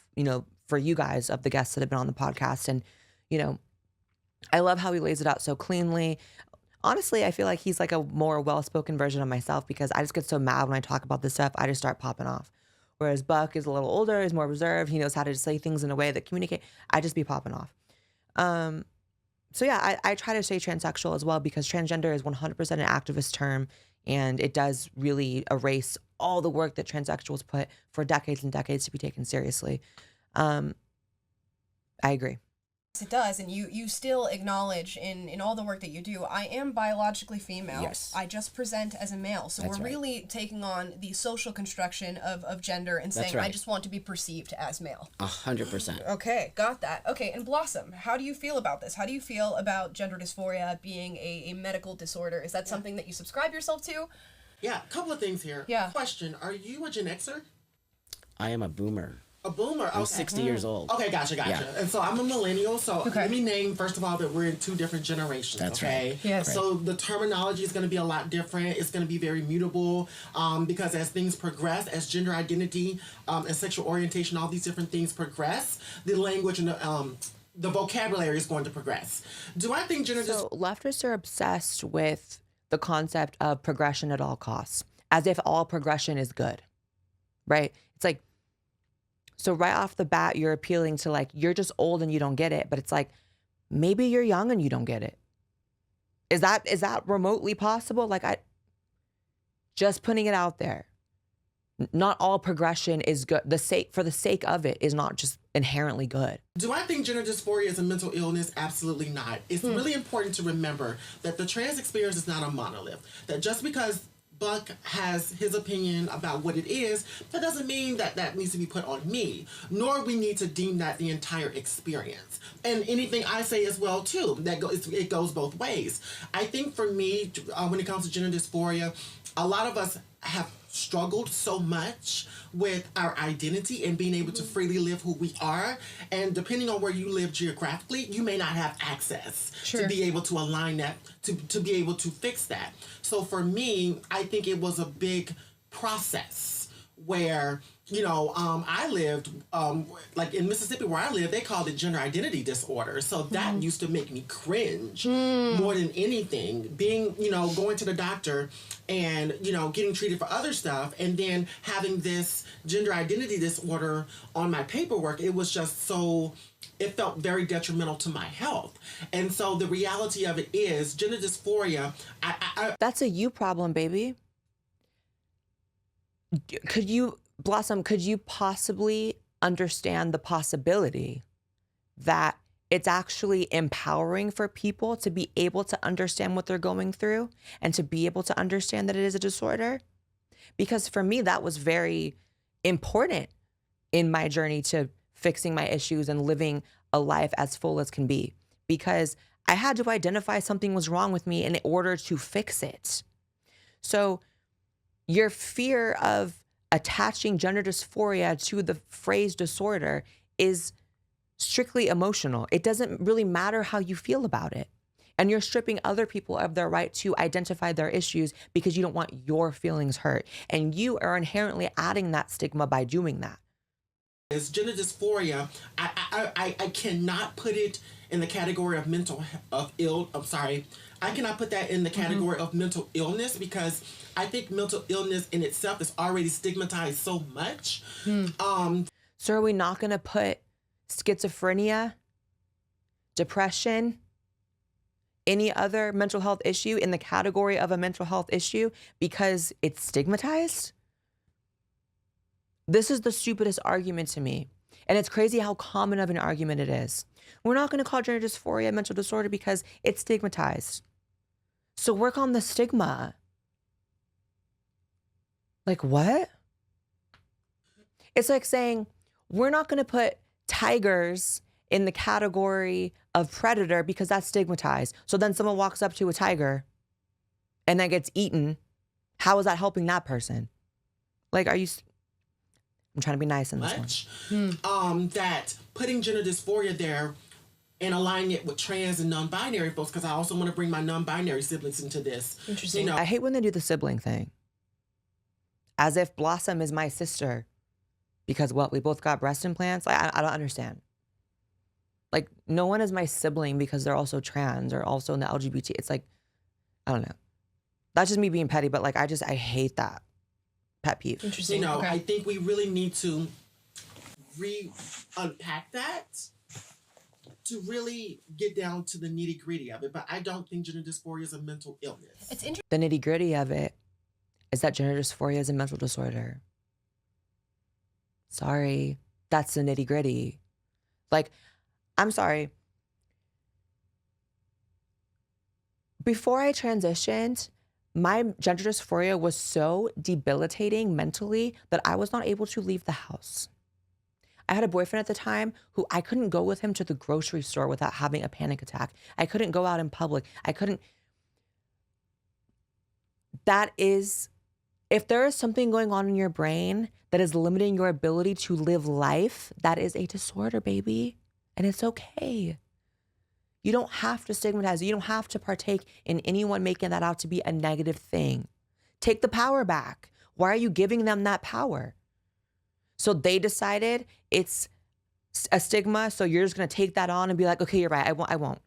for you guys, of the guests that have been on the podcast. And, I love how he lays it out so cleanly. Honestly, I feel like he's like a more well-spoken version of myself, because I just get so mad when I talk about this stuff. I just start popping off. Whereas Buck is a little older, is more reserved. He knows how to say things in a way that communicate. I just be popping off. So yeah, I try to say transsexual as well, because transgender is 100% an activist term, and it does really erase all the work that transsexuals put for decades and decades to be taken seriously. I agree.
It does, and you still acknowledge in all the work that you do, I am biologically female.
Yes.
I just present as a male. So
That's
we're
right.
really taking on the social construction of gender and saying,
right.
I just want to be perceived as male.
100%.
Okay, got that. Okay, and Blossom, how do you feel about this? How do you feel about gender dysphoria being a medical disorder? Is that something that you subscribe yourself to?
Yeah, a couple of things here.
Yeah.
Question, are you a Gen Xer?
I am a boomer.
A boomer? Okay.
I'm 60 years old.
Okay, gotcha.
Yeah.
And so I'm a millennial, so
Okay.
let me name, first of all, that we're in two different generations,
That's
okay?
right.
Yes.
So the terminology is going to be a lot different. It's going to be very mutable, because as things progress, as gender identity and sexual orientation, all these different things progress, the language and the vocabulary is going to progress. Do I think gender
So leftists are obsessed with the concept of progression at all costs, as if all progression is good, right? It's like, so right off the bat, you're appealing to like, you're just old and you don't get it. But it's like, maybe you're young and you don't get it. Is that remotely possible? Like, just putting it out there. Not all progression is good. For the sake of it is not just inherently good.
Do I think gender dysphoria is a mental illness? Absolutely not. It's really important to remember that the trans experience is not a monolith. That just because Buck has his opinion about what it is, that doesn't mean that that needs to be put on me, nor we need to deem that the entire experience. And anything I say as well, too, it goes both ways. I think for me, when it comes to gender dysphoria, a lot of us have struggled so much with our identity and being able to freely live who we are. And depending on where you live geographically, you may not have access to be able to align that, to be able to fix that. So for me, I think it was a big process where, I lived, like in Mississippi where I live, they called it gender identity disorder. So that used to make me cringe more than anything. Being, going to the doctor and, getting treated for other stuff and then having this gender identity disorder on my paperwork, it was just so, it felt very detrimental to my health. And so the reality of it is gender dysphoria,
That's a you problem, baby. Blossom, could you possibly understand the possibility that it's actually empowering for people to be able to understand what they're going through and to be able to understand that it is a disorder? Because for me, that was very important in my journey to fixing my issues and living a life as full as can be, because I had to identify something was wrong with me in order to fix it. So your fear of attaching gender dysphoria to the phrase disorder is strictly emotional. It doesn't really matter how you feel about it. And you're stripping other people of their right to identify their issues because you don't want your feelings hurt. And you are inherently adding that stigma by doing that.
Is gender dysphoria, I cannot put it in the category of I cannot put that in the category of mental illness, because I think mental illness in itself is already stigmatized so much.
So are we not going to put schizophrenia, depression, any other mental health issue in the category of a mental health issue because it's stigmatized? This is the stupidest argument to me. And it's crazy how common of an argument it is. We're not going to call gender dysphoria a mental disorder because it's stigmatized. So work on the stigma. Like what? It's like saying, we're not going to put tigers in the category of predator because that's stigmatized. So then someone walks up to a tiger and then gets eaten. How is that helping that person? Like, are you... I'm trying to be nice in this one.
That putting gender dysphoria there and aligning it with trans and non-binary folks, because I also want to bring my non-binary siblings into this.
Interesting.
You know,
I hate when they do the sibling thing. As if Blossom is my sister because what, we both got breast implants? Like, I don't understand. Like, no one is my sibling because they're also trans or also in the LGBT. It's like, I don't know. That's just me being petty, but like, I hate that. Pet peeve.
Interesting.
You know,
Okay.
I think we really need to unpack that to really get down to the nitty gritty of it. But I don't think gender dysphoria is a mental illness.
It's interesting.
The nitty gritty of it is that gender dysphoria is a mental disorder. Sorry. That's the nitty gritty. Like, I'm sorry. Before I transitioned, my gender dysphoria was so debilitating mentally that I was not able to leave the house. I had a boyfriend at the time who I couldn't go with him to the grocery store without having a panic attack. I couldn't go out in public. That is, if there is something going on in your brain that is limiting your ability to live life, that is a disorder, baby. And it's okay. You don't have to stigmatize it. You don't have to partake in anyone making that out to be a negative thing. Take the power back. Why are you giving them that power? So they decided it's a stigma, so you're just going to take that on and be like, okay, you're right, I won't.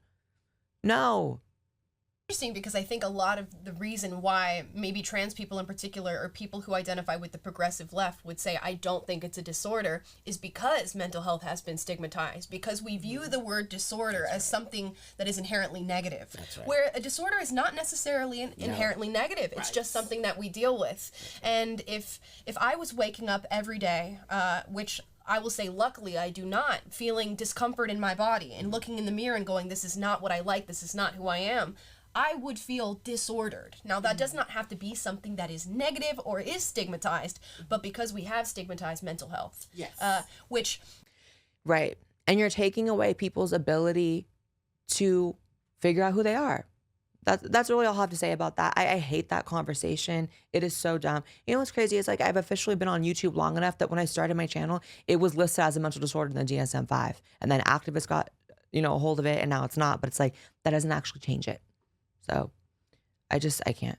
No.
Interesting, because I think a lot of the reason why maybe trans people in particular, or people who identify with the progressive left, would say I don't think it's a disorder is because mental health has been stigmatized, because we view the word disorder as something that is inherently negative.
That's right.
Where a disorder is not necessarily inherently negative. It's just something that we deal with. And if I was waking up every day, which I will say, luckily, I do not, feeling discomfort in my body and looking in the mirror and going, this is not what I like, this is not who I am, I would feel disordered. Now, that does not have to be something that is negative or is stigmatized, but because we have stigmatized mental health.
Yes.
Which...
Right. And you're taking away people's ability to figure out who they are. That's really all I have to say about that. I hate that conversation. It is so dumb. You know what's crazy? It's like I've officially been on YouTube long enough that when I started my channel, it was listed as a mental disorder in the DSM-5. And then activists got, a hold of it, and now it's not. But it's like, that doesn't actually change it. So I can't.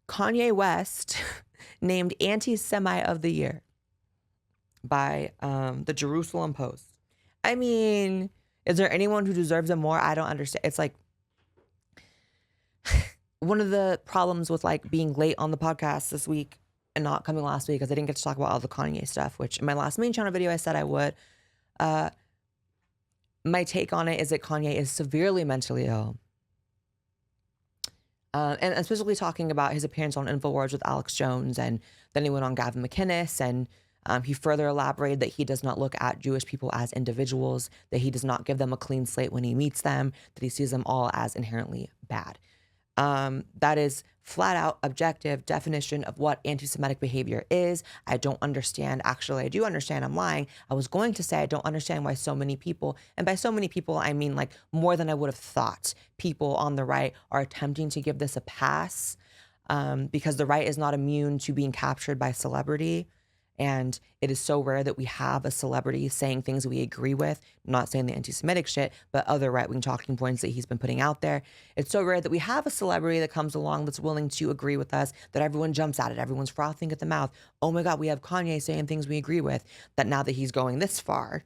Kanye West named Anti-Semite of the Year by the Jerusalem Post. I mean, is there anyone who deserves it more? I don't understand. It's like, one of the problems with like being late on the podcast this week and not coming last week is I didn't get to talk about all the Kanye stuff, which in my last main channel video I said I would. My take on it is that Kanye is severely mentally ill. And specifically talking about his appearance on InfoWars with Alex Jones, and then he went on Gavin McInnes, and he further elaborated that he does not look at Jewish people as individuals, that he does not give them a clean slate when he meets them, that he sees them all as inherently bad. That is flat out objective definition of what anti-Semitic behavior is. I don't understand. Actually, I do understand. I'm lying. I was going to say I don't understand why so many people, and by so many people, I mean like more than I would have thought, people on the right are attempting to give this a pass because the right is not immune to being captured by celebrity. And it is so rare that we have a celebrity saying things we agree with, not saying the anti-Semitic shit, but other right-wing talking points that he's been putting out there. It's so rare that we have a celebrity that comes along that's willing to agree with us, that everyone jumps at it, everyone's frothing at the mouth. Oh my God, we have Kanye saying things we agree with, that now that he's going this far.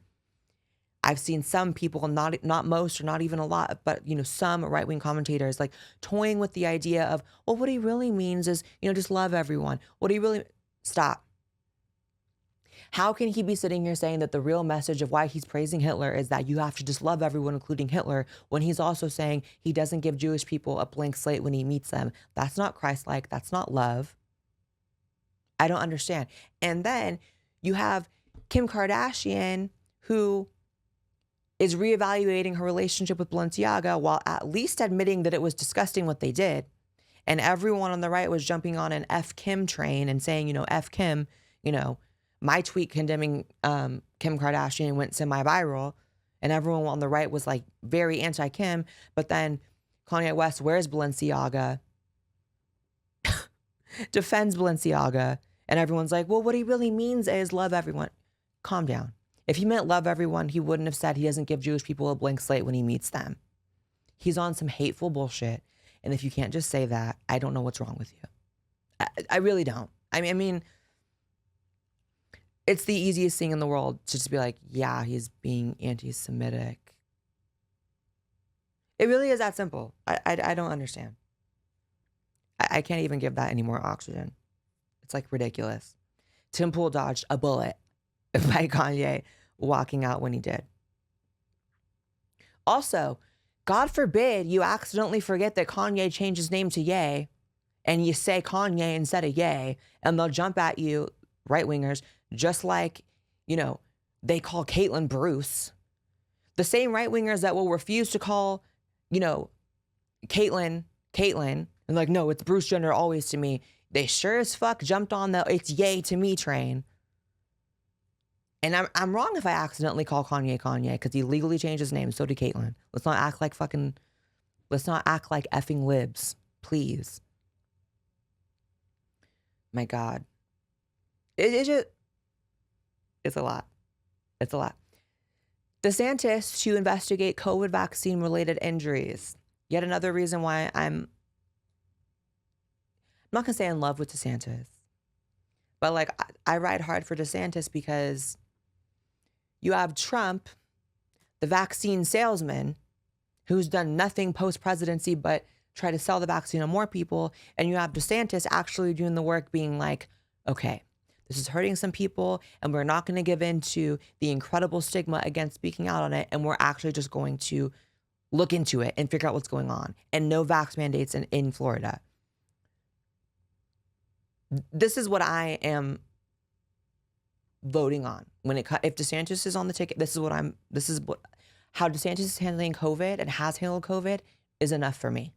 I've seen some people, not most or not even a lot, but some right-wing commentators like toying with the idea of, well, what he really means is, just love everyone. What he really, stop. How can he be sitting here saying that the real message of why he's praising Hitler is that you have to just love everyone, including Hitler, when he's also saying he doesn't give Jewish people a blank slate when he meets them? That's not Christ-like. That's not love. I don't understand. And then you have Kim Kardashian, who is reevaluating her relationship with Balenciaga while at least admitting that it was disgusting what they did. And everyone on the right was jumping on an F Kim train and saying, F Kim, my tweet condemning Kim Kardashian went semi-viral, and everyone on the right was like very anti-Kim. But then Kanye West wears Balenciaga, defends Balenciaga, and everyone's like, well, what he really means is love everyone. Calm down. If he meant love everyone, he wouldn't have said he doesn't give Jewish people a blank slate when he meets them. He's on some hateful bullshit. And if you can't just say that, I don't know what's wrong with you. I really don't. I mean, it's the easiest thing in the world to just be like, yeah, he's being anti-Semitic. It really is that simple. I don't understand. I can't even give that any more oxygen. It's like ridiculous. Tim Pool dodged a bullet by Kanye walking out when he did. Also, God forbid you accidentally forget that Kanye changed his name to Ye, and you say Kanye instead of Ye, and they'll jump at you, right-wingers, just like, they call Caitlyn Bruce. The same right-wingers that will refuse to call, Caitlyn, and like, no, it's Bruce Jenner always to me. They sure as fuck jumped on the it's Ye to me train. And I'm wrong if I accidentally call Kanye because he legally changed his name. So did Caitlyn. Let's not act like effing libs, please. My God. It's a lot. It's a lot. DeSantis to investigate COVID vaccine related injuries. Yet another reason why I'm not going to say in love with DeSantis, but like I ride hard for DeSantis because you have Trump, the vaccine salesman, who's done nothing post-presidency but try to sell the vaccine to more people. And you have DeSantis actually doing the work being like, okay, this is hurting some people and we're not going to give in to the incredible stigma against speaking out on it. And we're actually just going to look into it and figure out what's going on. And no vax mandates in Florida. This is what I am voting on if DeSantis is on the ticket. How DeSantis is handling COVID and has handled COVID is enough for me.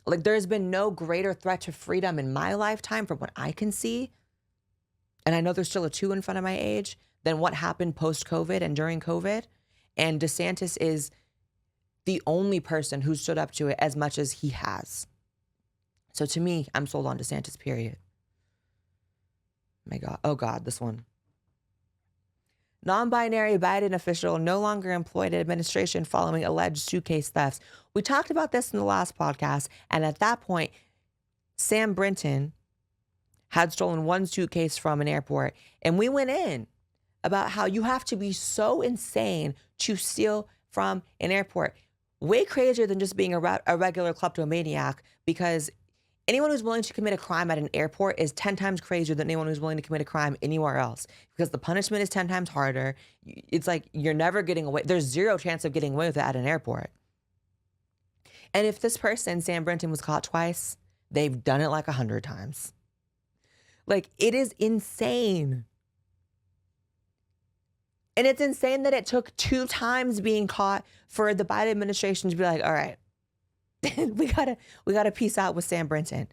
Like, there's been no greater threat to freedom in my lifetime from what I can see, and I know there's still a 2 in front of my age, than what happened post-COVID and during COVID. And DeSantis is the only person who stood up to it as much as he has. So to me, I'm sold on DeSantis, period. My God. Oh God, this one. Non-binary Biden official no longer employed in administration following alleged suitcase thefts. We talked about this in the last podcast, and at that point, Sam Brinton had stolen one suitcase from an airport, and we went in about how you have to be so insane to steal from an airport. Way crazier than just being a regular kleptomaniac, because anyone who's willing to commit a crime at an airport is 10 times crazier than anyone who's willing to commit a crime anywhere else, because the punishment is 10 times harder. It's like you're never getting away. There's zero chance of getting away with it at an airport. And if this person, Sam Brinton, was caught twice, they've done it like 100 times. Like, it is insane. And it's insane that it took 2 times being caught for the Biden administration to be like, all right, we gotta peace out with Sam Brinton.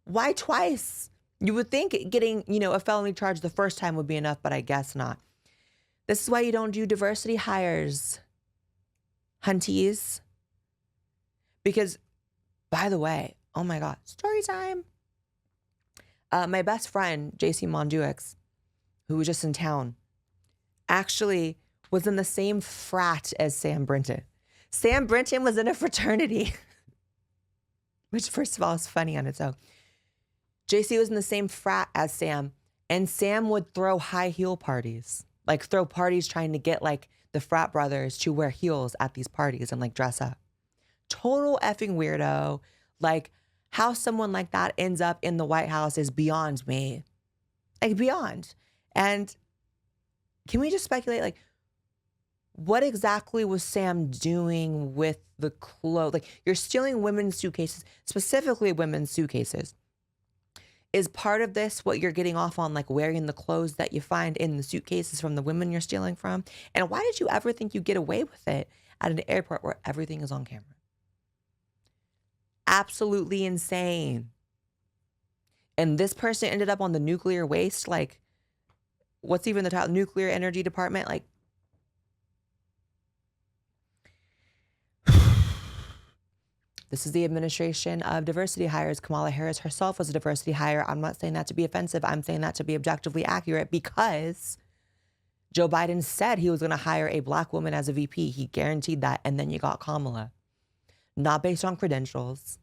Why twice? You would think getting, a felony charge the first time would be enough, but I guess not. This is why you don't do diversity hires, hunties. Because, by the way, oh my God, story time. My best friend, JC Monduix, who was just in town, actually was in the same frat as Sam Brinton. Sam Brinton was in a fraternity, which first of all is funny on its own. JC was in the same frat as Sam, and Sam would throw high heel parties, like throw parties trying to get like the frat brothers to wear heels at these parties and like dress up. Total effing weirdo. Like how someone like that ends up in the White House is beyond me. Like beyond. And can we just speculate, like, what exactly was Sam doing with the clothes? Like, you're stealing women's suitcases, specifically women's suitcases. Is part of this what you're getting off on, like wearing the clothes that you find in the suitcases from the women you're stealing from? And why did you ever think you get away with it at an airport where everything is on camera? Absolutely insane. And this person ended up on the nuclear waste, like, what's even the top? Nuclear energy department? Like, this is the administration of diversity hires. Kamala Harris herself was a diversity hire. I'm not saying that to be offensive. I'm saying that to be objectively accurate because Joe Biden said he was going to hire a black woman as a VP. He guaranteed that. And then you got Kamala. Not based on credentials.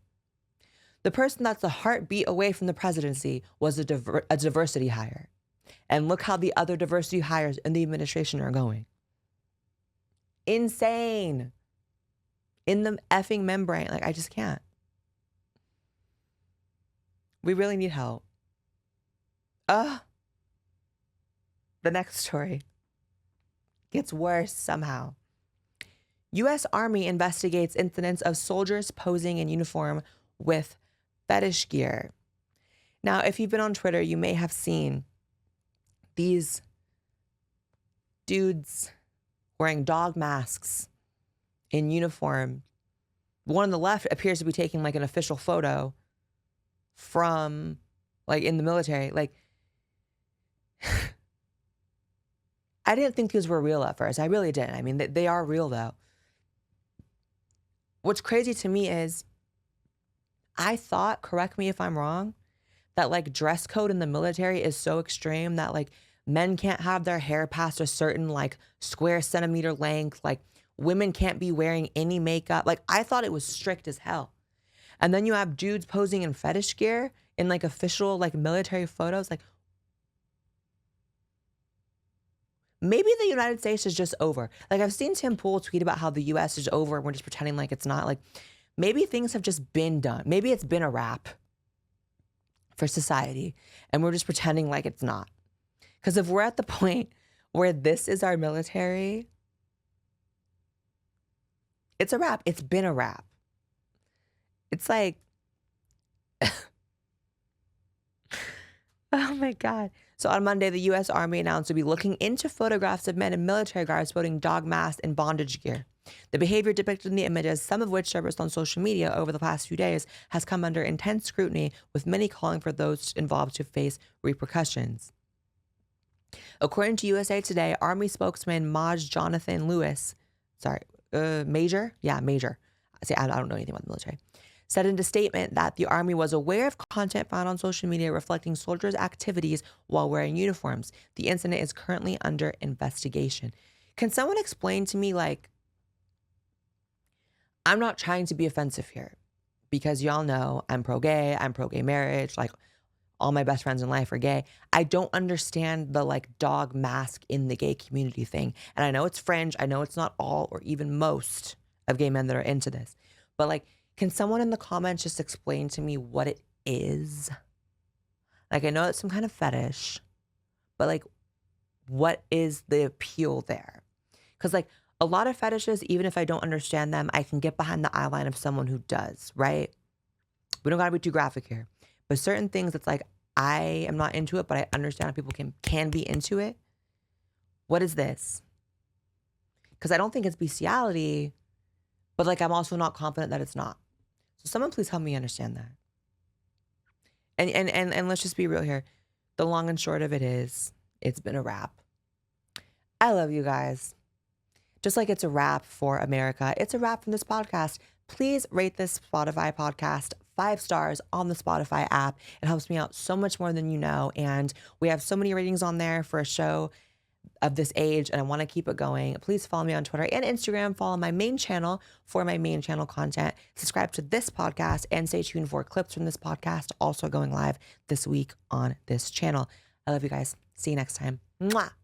The person that's a heartbeat away from the presidency was a diversity hire. And look how the other diversity hires in the administration are going. Insane. In the effing membrane. Like, I just can't. We really need help. The next story gets worse somehow. U.S. Army investigates incidents of soldiers posing in uniform with fetish gear. Now, if you've been on Twitter, you may have seen these dudes wearing dog masks in uniform. One on the left appears to be taking like an official photo from like in the military. Like, I didn't think these were real at first. I really didn't. I mean, they are real though. What's crazy to me is I thought, correct me if I'm wrong, that like dress code in the military is so extreme that like men can't have their hair past a certain like square centimeter length. Like women can't be wearing any makeup. Like I thought it was strict as hell. And then you have dudes posing in fetish gear in like official like military photos. Like maybe the United States is just over. Like I've seen Tim Pool tweet about how the US is over and we're just pretending like it's not. Like maybe things have just been done. Maybe it's been a wrap for society and we're just pretending like it's not. Because if we're at the point where this is our military, it's a wrap. It's been a wrap. It's like, oh my God. So on Monday, the U.S. Army announced to be looking into photographs of men in military garb sporting dog masks and bondage gear. The behavior depicted in the images, some of which surfaced on social media over the past few days, has come under intense scrutiny, with many calling for those involved to face repercussions. According to USA Today, Army spokesman Maj Jonathan Lewis, Major? Yeah, Major. See, I don't know anything about the military. Said in a statement that the Army was aware of content found on social media reflecting soldiers' activities while wearing uniforms. The incident is currently under investigation. Can someone explain to me, like, I'm not trying to be offensive here because y'all know I'm pro-gay marriage, like all my best friends in life are gay. I don't understand the like dog mask in the gay community thing. And I know it's fringe. I know it's not all or even most of gay men that are into this. But like, can someone in the comments just explain to me what it is? Like, I know it's some kind of fetish, but like, what is the appeal there? Because like a lot of fetishes, even if I don't understand them, I can get behind the eye line of someone who does, right? We don't gotta be too graphic here. But certain things, it's like, I am not into it, but I understand how people can be into it. What is this? Because I don't think it's bestiality, but like, I'm also not confident that it's not. So someone please help me understand that. And let's just be real here. The long and short of it is, it's been a wrap. I love you guys. Just like it's a wrap for America, it's a wrap from this podcast. Please rate this Spotify podcast 5 stars on the Spotify app. It helps me out so much more than you know. And we have so many ratings on there for a show of this age, and I want to keep it going. Please follow me on Twitter and Instagram. Follow my main channel for my main channel content. Subscribe to this podcast and stay tuned for clips from this podcast also going live this week on this channel. I love you guys. See you next time. Mwah.